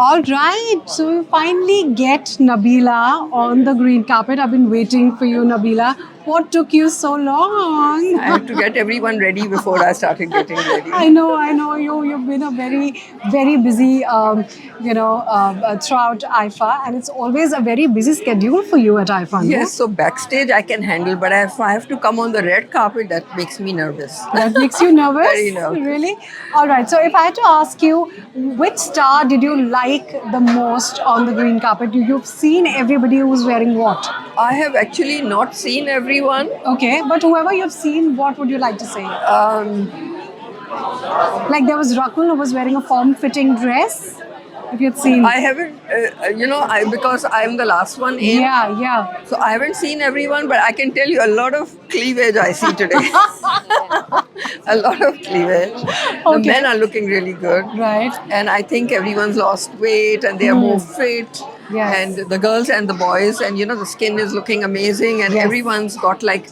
All right, so we finally get Nabila on the green carpet. I've been waiting for you, Nabila. What took you so long? I had to get everyone ready before I started getting ready. I know. You've been a very busy, throughout IFA, and it's always a very busy schedule for you at IFA. No? Yes, so backstage I can handle, but if I have to come on the red carpet, that makes me nervous. That makes you nervous? Very nervous. Really? All right. So, if I had to ask you, which star did you like the most on the green carpet? You've seen everybody who's wearing what? I have actually not seen everyone. Okay, but whoever you've seen, what would you like to say? Like there was Rakul who was wearing a form-fitting dress. If you'd seen. I haven't, because I'm the last one in. Yeah. So I haven't seen everyone, but I can tell you a lot of cleavage I see today. A lot of cleavage. The Okay. men are looking really good. Right. And I think everyone's lost weight and they are more fit. Yes. And the girls and the boys, and the skin is looking amazing, and Yes. everyone's got like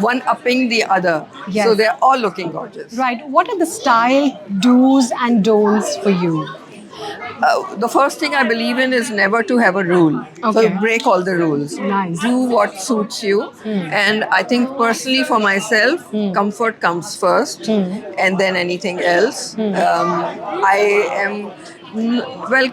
one upping the other. Yes. So they're all looking gorgeous. Right. What are the style do's and don'ts for you? The first thing I believe in is never to have a rule. Okay. So break all the rules. Nice. Do what suits you. And I think personally for myself, comfort comes first and then anything else. I am, well,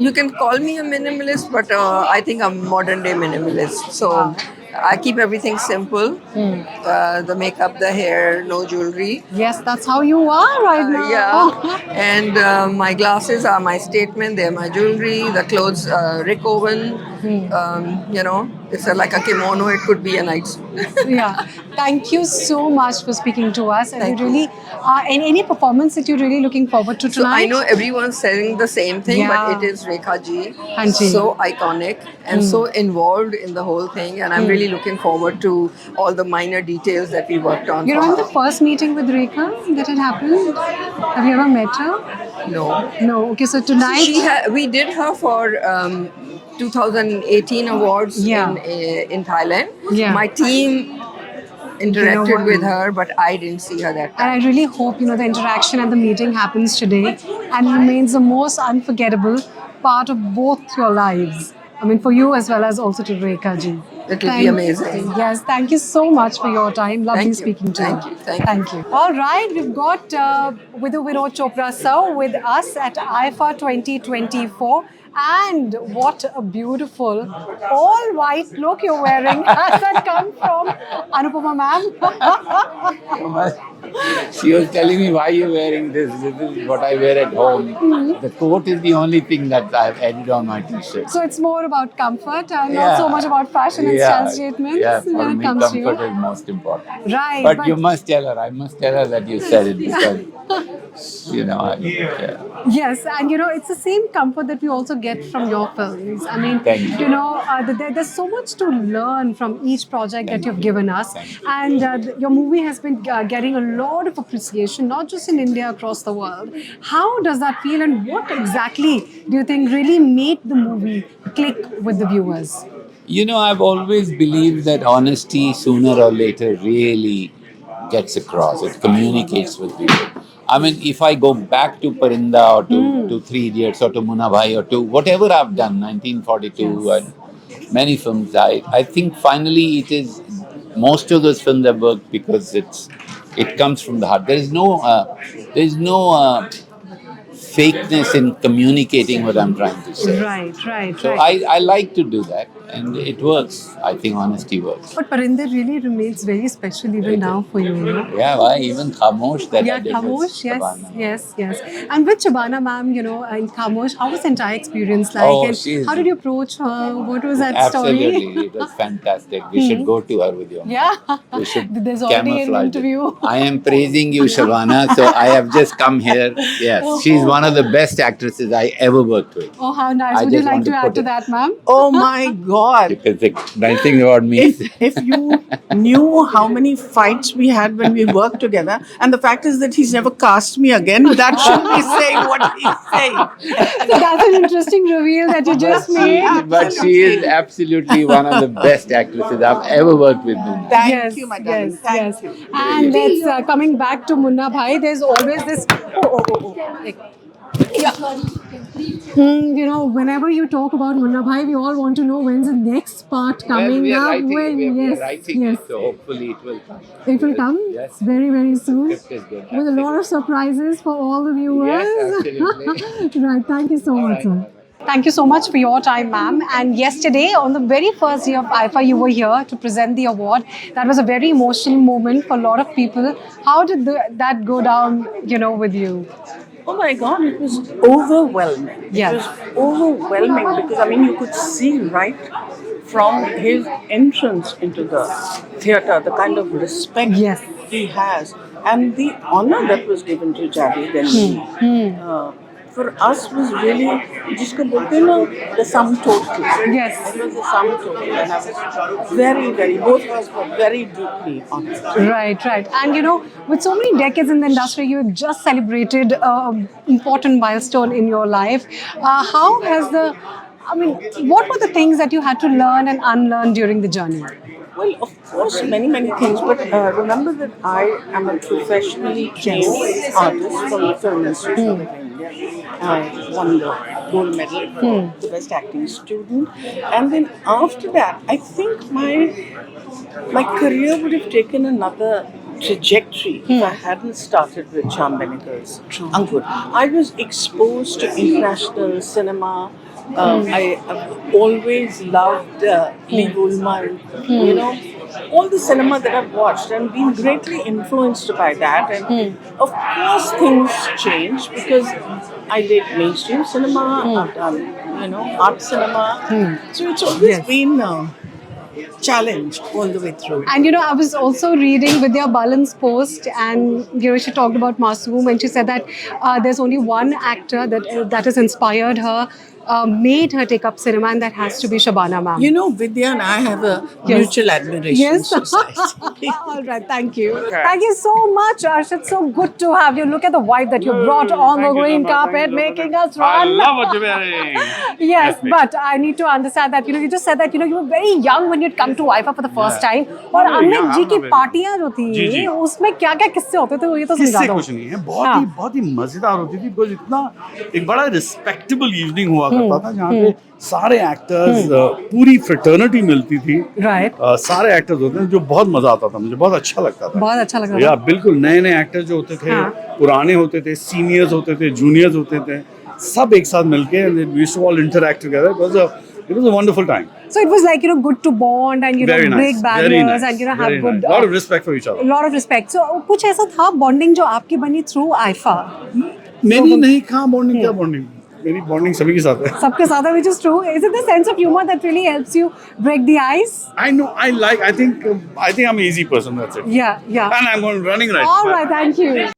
you can call me a minimalist, but I think I'm modern day minimalist. So I keep everything simple. The makeup, the hair, no jewelry. Yes, that's how you are right now. Yeah, and my glasses are my statement. They're my jewelry. The clothes, Rick Owen. It's like a kimono. It could be a night suit. Yeah. Thank you so much for speaking to us. And Thank you you. really, any performance that you're really looking forward to So tonight? I know everyone's saying the same thing, Yeah. but it is Rekha ji. Hanji. So iconic and so involved in the whole thing, and I'm really looking forward to all the minor details that we worked on. You're for on the her. first meeting with Rekha that had happened. Have you ever met her? No. No. Okay, so tonight. We did her for 2018 awards Yeah. in Thailand. Yeah. My team interacted what? with her, but I didn't see her that time. And I really hope the interaction at the meeting happens today and remains the most unforgettable part of both your lives. I mean, for you as well as also to Rekha ji. It will be amazing. Yes, thank you so much for your time. Lovely Thank you. speaking to Thank you. you. Thank you. All right, we've got Vidhu Vinod Chopra sir with us at IFA 2024. And what a beautiful all white look you're wearing. Has that come from Anupama ma'am? She was telling me, why you're wearing this. This is what I wear at home. The coat is the only thing that I've added on my t-shirt. So it's more about comfort and not so much about fashion and style statements Yeah, for when it me, comes to comfort you. is most important. Right. But you must tell her, I must tell her that you said it because, Yes, and it's the same comfort that we also get from your films. I mean, Thank you. there's so much to learn from each project that you've given us. Thank you. And your movie has been getting a lot of appreciation, not just in India, across the world. How does that feel, and what exactly do you think really made the movie click with the viewers? I've always believed that honesty sooner or later really gets across. It communicates with people. I mean, if I go back to Parinda or to Three Idiots or to Munna Bhai or to whatever I've done, 1942 Yes. and many films, I think finally it is, most of those films have worked because it comes from the heart. There is no fakeness in communicating what I'm trying to say. Right. So I like to do that, and it works. I think honesty works. But Parinder really remains very special even now for you. Yeah, why? Even Khamosh that I Yeah, did Khamosh, with Shabana. yes. And with Shabana ma'am, in Khamosh, how was the entire experience like? Oh, and she's- how did you approach her? What was that Absolutely, story? it was fantastic. We should go to her with you. Yeah, We should there's already an camouflage it. interview. I am praising you, Shabana. So I have just come here. Yes, she's one of the best actresses I ever worked with. Oh, how nice. I Would you just like want to to add put to it- that, ma'am? Oh my God. You can think nice things about me. If you knew how many fights we had when we worked together, and the fact is that he's never cast me again, that shouldn't be saying what he's saying. So that's an interesting reveal that you just made. But she is absolutely one of the best actresses I've ever worked with. Thank you, my darling. Thank you. And let's coming back to Munna Bhai. There's always this. Yeah. You know, whenever you talk about Munna Bhai, we all want to know when's the next part coming we are up. writing, When, we are yes, writing yes. it, so hopefully it will come. It will come Yes. very, very soon. Script is good. With a lot of surprises for all the viewers. Yes, absolutely. Right. Thank you so much, sir. Alright. Thank you so much for your time, ma'am. And yesterday, on the very first day of IFA, you were here to present the award. That was a very emotional moment for a lot of people. How did that go down, you know, with you? Oh my God, it was overwhelming. Yeah. It was overwhelming because, I mean, you could see right from his entrance into the theatre the kind of respect Yes. he has and the honor that was given to Javed and for us was really, jisko bolte hain na, the sum total. Yes. It was the sum total and I was very, very, both of us were very deeply honored. Right, right. And you know, with so many decades in the industry, you have just celebrated an important milestone in your life. How has what were the things that you had to learn and unlearn during the journey? Well, of course, many, many things, but remember that I am a professionally trained artist from the Film Institute of India. I won the gold medal for the best acting student. And then after that, I think my career would have taken another trajectory if I hadn't started with Shyam Benegal's Ankur. I was exposed to international cinema. I have always loved Lee Gulman, you know, all the cinema that I've watched and been greatly influenced by that. And of course, things change because I did mainstream cinema, I've done, you know, art cinema. So it's always been challenged all the way through. And you know, I was also reading Vidya Balan's post, and you know, she talked about Masoom, and she said that there's only one actor that has inspired her, made her take up cinema, and that has to be Shabana ma'am. You know, Vidya and I have a mutual admiration Yes. society. All right, thank you. Thank you so much, Arshad. So good to have you. Look at the wife that you brought on the green carpet, making us I run. love what you're wearing. Yes, please. but I need to understand that, you know, you just said that, you know, you were very young when you'd come to IFA for the first time. और very young, Amit ji I'm की not very पार्टियां जो थी, जी, जी। उसमें क्या क्या किस्से होते थे, वो ये तो समझा किससे दो। कुछ नहीं है, हाँ। बहुत ही मजेदार होती थी बिकॉज इतना एक बड़ा रिस्पेक्टेबल इवनिंग हुआ करता था जहाँ पे सारे एक्टर्स पूरी फ्रेटर्निटी मिलती थी। Right. सारे एक्टर्स होते हैं जो बहुत मजा आता था, मुझे बहुत अच्छा लगता था। बहुत अच्छा लग रहा या था। बिल्कुल नए नए एक्टर्स जो होते थे, हाँ। पुराने होते थे, सीनियर्स होते थे, जूनियर्स होते थे, सब एक साथ मिलके we used to all interact together. It was a wonderful time. So it was like, you know, good to bond and, you know, Very break nice, barriers very nice, and, you know, have very good... nice. Lot of respect for each other. lot of respect. So कुछ ऐसा था bonding जो आपकी बनी through IFA? मेरी नहीं, कहाँ bonding, क्या बॉन्डिंग, मेरी बॉन्डिंग सभी के साथ है। सबके साथ है, which is true. Is it the sense of humor that really helps you break the ice? I know, I think I'm an easy person, that's it. Yeah, yeah. And I'm running right. All right, thank you.